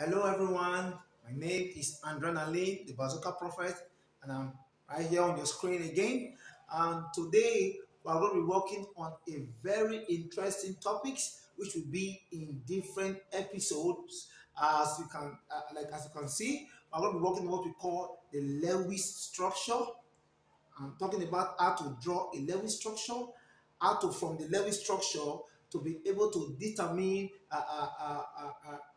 Hello everyone, my name is Andran Ali, the Bazooka Prophet, and I'm right here on your screen again. And today we're going to be working on a very interesting topics, which will be in different episodes. As you can see, we're going to be working on what we call the Lewis structure. I'm talking about how to draw a Lewis structure, how to from the Lewis structure to be able to determine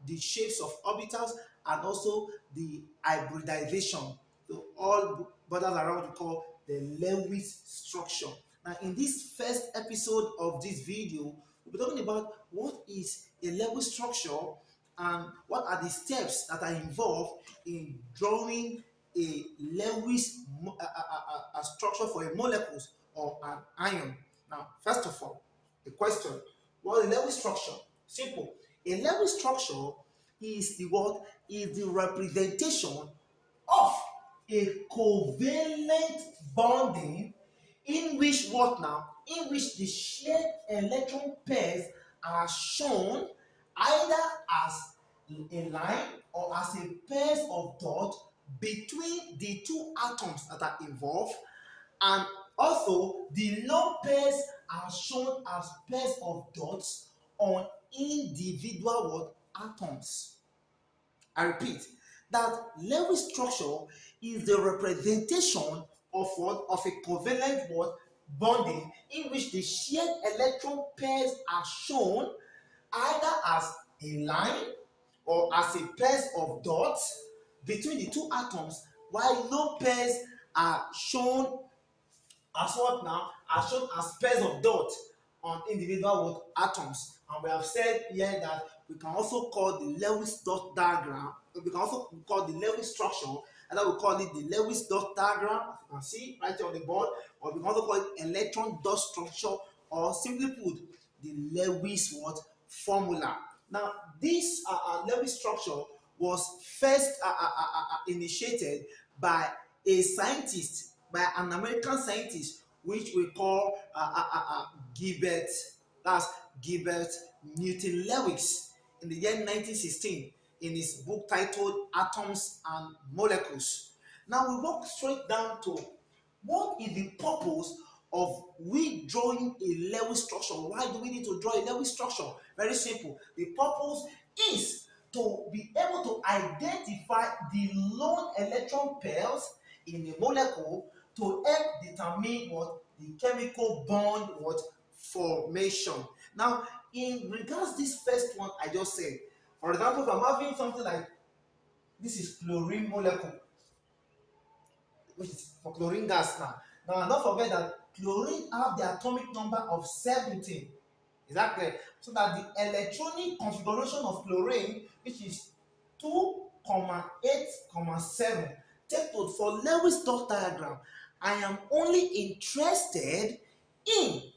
the shapes of orbitals and also the hybridization. So all borders around what we call the Lewis structure. Now, in this first episode of this video, we'll be talking about what is a Lewis structure and what are the steps that are involved in drawing a Lewis structure for a molecule or an ion. Now, first of all, the question: what is a Lewis structure? Simple. A Lewis structure is the what is the representation of a covalent bonding in which what now? In which the shared electron pairs are shown either as a line or as a pairs of dots between the two atoms that are involved, and also the lone pairs are shown as pairs of dots on individual what atoms. I repeat, that Lewis structure is the representation of what of a covalent what bonding in which the shared electron pairs are shown either as a line or as a pairs of dots between the two atoms, while lone pairs are shown as what now are shown as pairs of dots on individual what atoms. And we have said here that we can also call the Lewis dot diagram, we can also call the Lewis structure, and then we call it the Lewis dot diagram, as you can see right here on the board, or we can also call it electron dot structure, or simply put, the Lewis what formula. Now, this Lewis structure was first initiated by a scientist, by an American scientist, which we call Gilbert. That's Gilbert Newton Lewis in the year 1916 in his book titled Atoms and Molecules. Now we walk straight down to what is the purpose of we drawing a Lewis structure. Why do we need to draw a Lewis structure? Very simple. The purpose is to be able to identify the lone electron pairs in a molecule to help determine what the chemical bond what formation. Now, in regards this first one I just said, for example, if I'm having something like this is chlorine molecule, which is for chlorine gas now. Now, don't forget that chlorine have the atomic number of 17. Is that clear? So that the electronic configuration of chlorine, which is 2,8,7. Take note, for Lewis dot diagram, I am only interested in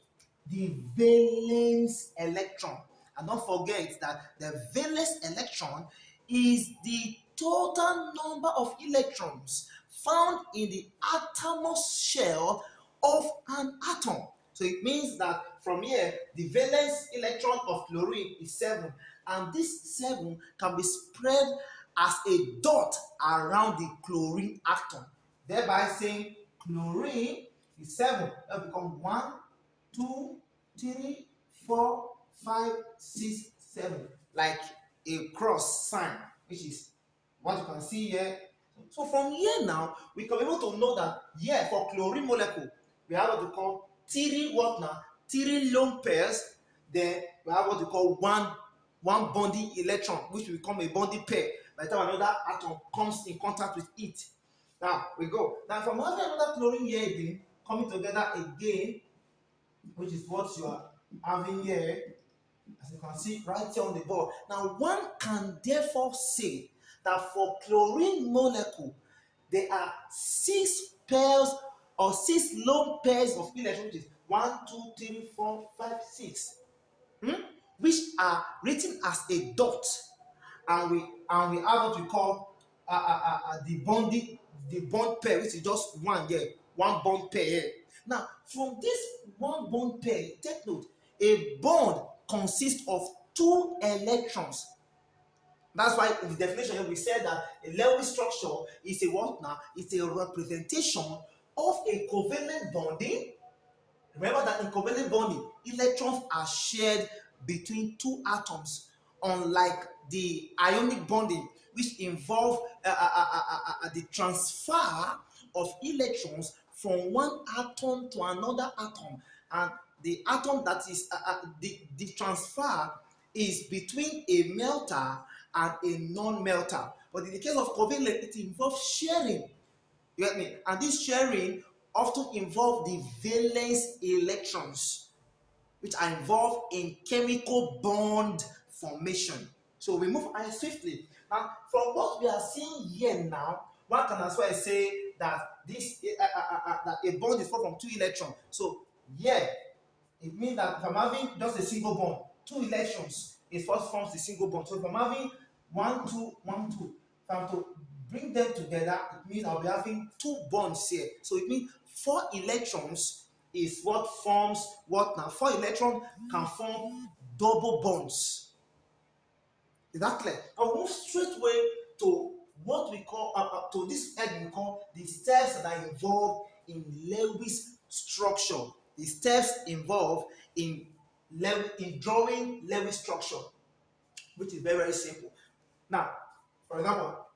the valence electron. And don't forget that the valence electron is the total number of electrons found in the atomous shell of an atom. So it means that from here, the valence electron of chlorine is 7, and this 7 can be spread as a dot around the chlorine atom, thereby saying chlorine is 7. That will become 1, 2, 3, 4, 5, 6, 7, like a cross sign, which is what you can see here. So from here now, we can be able to know that here for chlorine molecule, we have what we call 3 what now? 3 lone pairs. Then we have what we call one bonding electron, which will become a bonding pair by the time another atom comes in contact with it. Now we go. Now from having another chlorine here again, coming together again, which is what you are having here, as you can see right here on the board. Now one can therefore say that for chlorine molecule, there are 6 pairs or 6 lone pairs of electrons, which is 1, 2, 3, 4, 5, 6, which are written as a dot, and we have what we call the bond pair, which is just one here, one bond pair here. Now, from this one bond pair, take note, a bond consists of 2 electrons. That's why in the definition we said that a Lewis structure is a what now? It's a representation of a covalent bonding. Remember that in covalent bonding, electrons are shared between two atoms, unlike the ionic bonding, which involve the transfer of electrons from one atom to another atom, and the atom that is the transfer is between a melter and a non-melter. But in the case of covalent, it involves sharing. You get me? And this sharing often involve the valence electrons, which are involved in chemical bond formation. So we move on swiftly. Now, from what we are seeing here now, one can as well say that this that a bond is formed from two electrons. So yeah, it means that if I'm having just a single bond, two electrons is what forms the single bond. So if I'm having 1, 2, 1, 2, if I'm to bring them together, it means I'll be having two bonds here. So it means 4 electrons is what forms what now? 4 electrons can form double bonds. Is that clear? I'll move straight away to what we call to this head we call the steps that are involved in Lewis structure. The steps involved in drawing Lewis structure, which is very, very simple. Now, for example,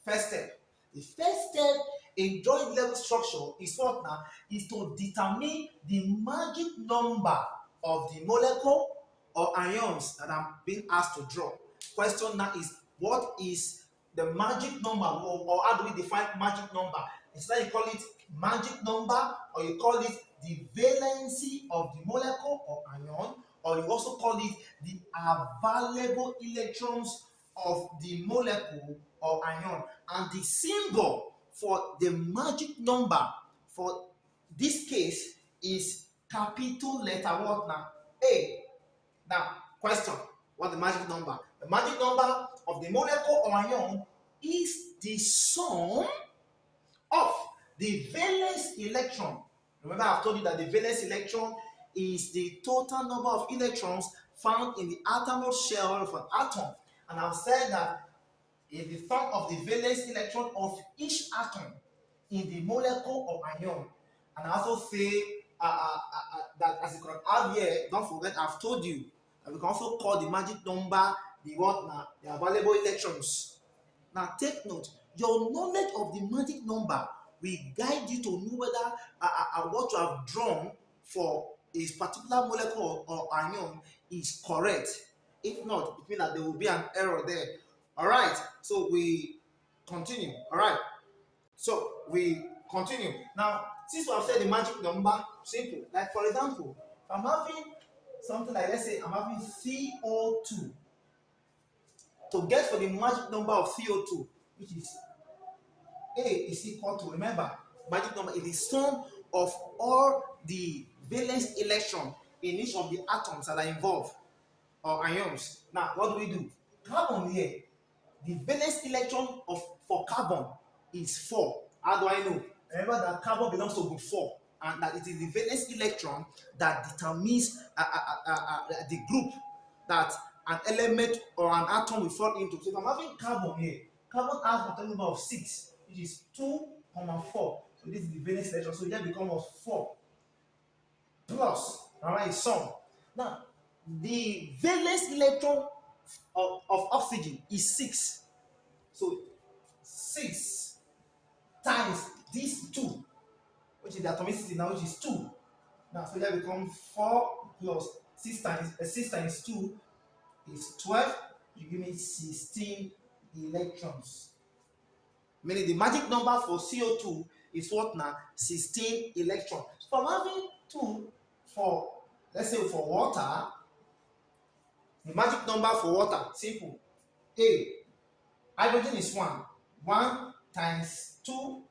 first step. The first step in drawing Lewis structure is what now? Is to determine the magic number of the molecule or ions that I'm being asked to draw. Question now is, what is the magic number, or how do we define magic number? Instead you call it magic number, or you call it the valency of the molecule or ion, or you also call it the available electrons of the molecule or ion. And the symbol for the magic number for this case is capital letter what now? A. Now, question, what's the magic number? The magic number of the molecule or ion is the sum of the valence electron. Remember, I've told you that the valence electron is the total number of electrons found in the atomose shell of an atom. And I've said that is the sum of the valence electron of each atom in the molecule or ion. And I also say that as you can have here, don't forget I've told you that we can also call the magic number the what now? The available electrons. Now take note, your knowledge of the magic number will guide you to know whether what you have drawn for a particular molecule or ion is correct. If not, it means that there will be an error there. All right, so we continue. All right, so we continue. Now, since we have said the magic number, simple. Like for example, if I'm having something like, let's say I'm having CO2. To get for the magic number of CO2, which is A is equal to, remember, magic number is the sum of all the valence electron in each of the atoms that are involved, or ions. Now, what do? Carbon here, the valence electron for carbon is 4. How do I know? Remember that carbon belongs to group 4, and that it is the valence electron that determines the group that an element or an atom will fall into. So if I'm having carbon here, carbon has an atomic number of 6, which is 2, 4. So this is the valence electron. So here becomes 4 plus, all right, sum. Now, the valence electron of oxygen is 6. So 6 times this 2, which is the atomicity now, which is 2. Now, so here becomes 4 plus 6 times 2 is 12. You give me 16 electrons. Meaning the magic number for CO2 is what now? 16 electrons. So I'm having 2 for, let's say for water, the magic number for water, simple. A, hydrogen is 1. 1 times 2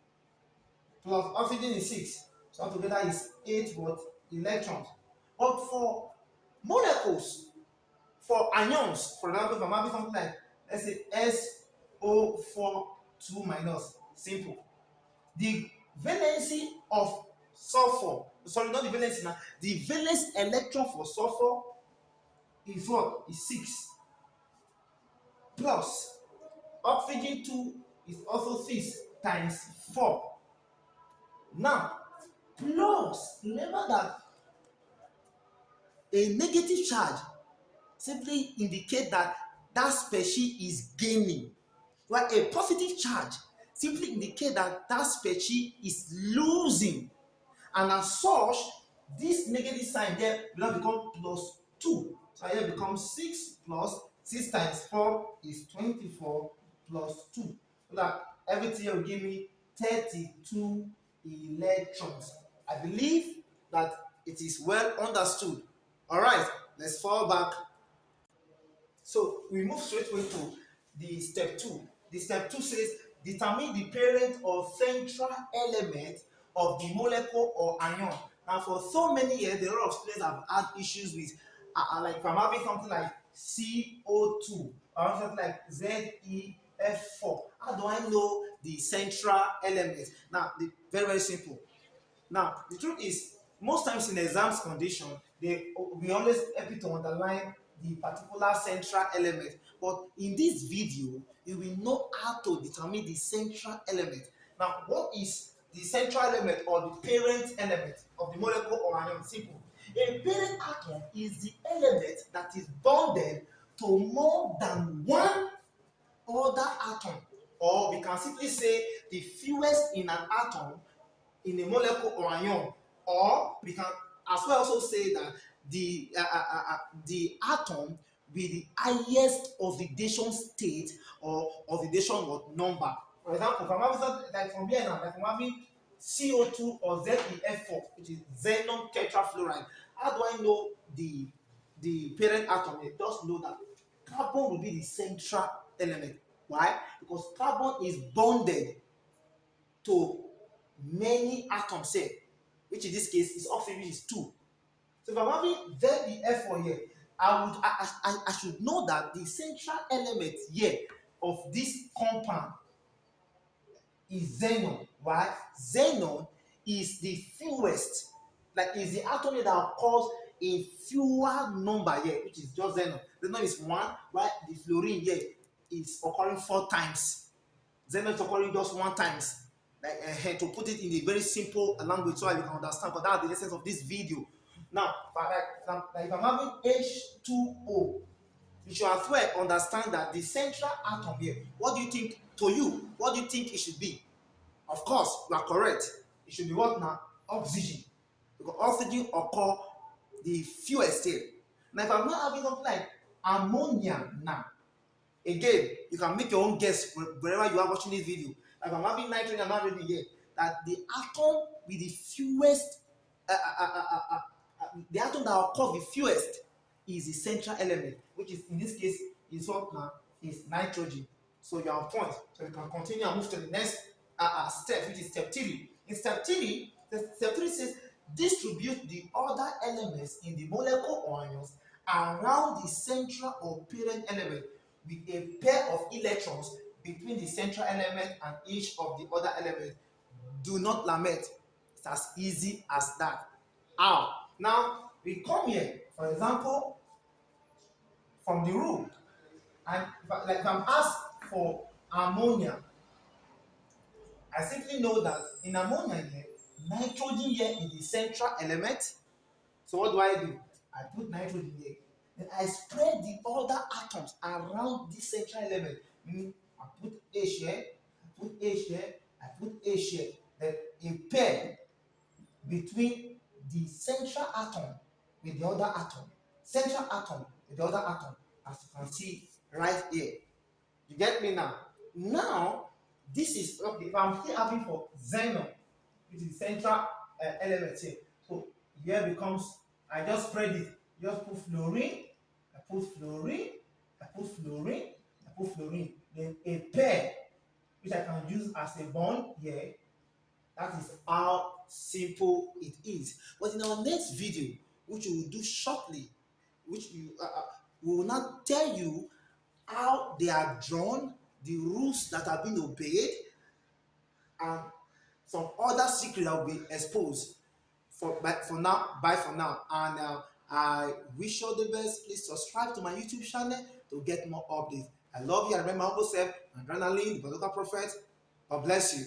plus oxygen is 6. So altogether is 8 what? Electrons. But for molecules, for ions, for example, if I'm having something like, let's say SO4 2 minus, simple. The valency of sulfur, sorry, not the valency now, the valence electron for sulfur is what? Is 6. plus oxygen 2 is also 6 times 4. Now, plus, remember that a negative charge simply indicate that that species is gaining, while a positive charge simply indicate that that species is losing. And as such, this negative sign there will now become plus 2. So here becomes 6 plus 6 times 4 is 24 plus 2. So that everything will give me 32 electrons. I believe that it is well understood. Alright, let's fall back. So we move straight away to the step 2. The step 2 says determine the parent or central element of the molecule or ion. Now for so many years, a lot of students have had issues with like if I'm having something like CO2 or something like ZeF4. How do I know the central element? Now, very, very simple. Now, the truth is, most times in exams condition, we always help you to underline the particular central element. But in this video, you will know how to determine the central element. Now, what is the central element or the parent element of the molecule or ion? Simple. A parent atom is the element that is bonded to more than one other atom, or we can simply say the fewest in an atom in a molecule or ion, or we can as well also say that the atom with the highest oxidation state or oxidation number. For example, if I'm having something like from here now, like I'm having CO2 or ZeF4, which is xenon tetrafluoride. How do I know the parent atom? I just know that carbon will be the central element. Why? Because carbon is bonded to many atoms here, which in this case is oxygen, which is 2. So if I'm having ZeF4 here, I should know that the central element here of this compound is xenon. Why? Xenon is the fewest, like is the atom that occurs in fewer number here, which is just xenon. Xenon is 1, while the fluorine here is occurring 4 times. Xenon is occurring just 1 times. Like to put it in a very simple language so I can understand, but that's the essence of this video. Now, like if I'm having H2O, you should as well understand that the central atom here, what do you think to you? What do you think it should be? Of course, you are correct. It should be what now? Oxygen. Because oxygen occur the fewest here. Now, if I'm not having something like ammonia now, again, you can make your own guess wherever you are watching this video. Like I'm having nitrogen, I'm not reading here. That the atom with the fewest, the atom that occurs the fewest is the central element, which is in this case is what now? Is nitrogen. So you're on point. So you can continue and move to the next step, which is step 3. In step 3, step 3 says distribute the other elements in the molecule or ions around the central or parent element with a pair of electrons between the central element and each of the other elements. Do not lament. It's as easy as that. How? Now, we come here, for example, from the rule, and if I'm asked for ammonia, I simply know that in ammonia here, nitrogen here is the central element. So what do? I put nitrogen here. Then I spread the other atoms around this central element. Meaning I put H here, I put H here, I put H here. Then a pair between the central atom with the other atom. Central atom with the other atom, as you can see right here. You get me now? Now, this is okay. If I'm still having for xenon, which is central element here. So here becomes, I just spread it. Just put fluorine, I put fluorine, I put fluorine, I put fluorine. Then a pair, which I can use as a bond here. That is how simple it is. But in our next video, which we will do shortly, which we will not tell you how they are drawn, the rules that are being obeyed, and some other secrets that will be exposed. Bye for now. And I wish you all the best. Please subscribe to my YouTube channel to get more updates. I love you. I remember my humble self, Adrenaline, the Bazooka Prophet. God bless you.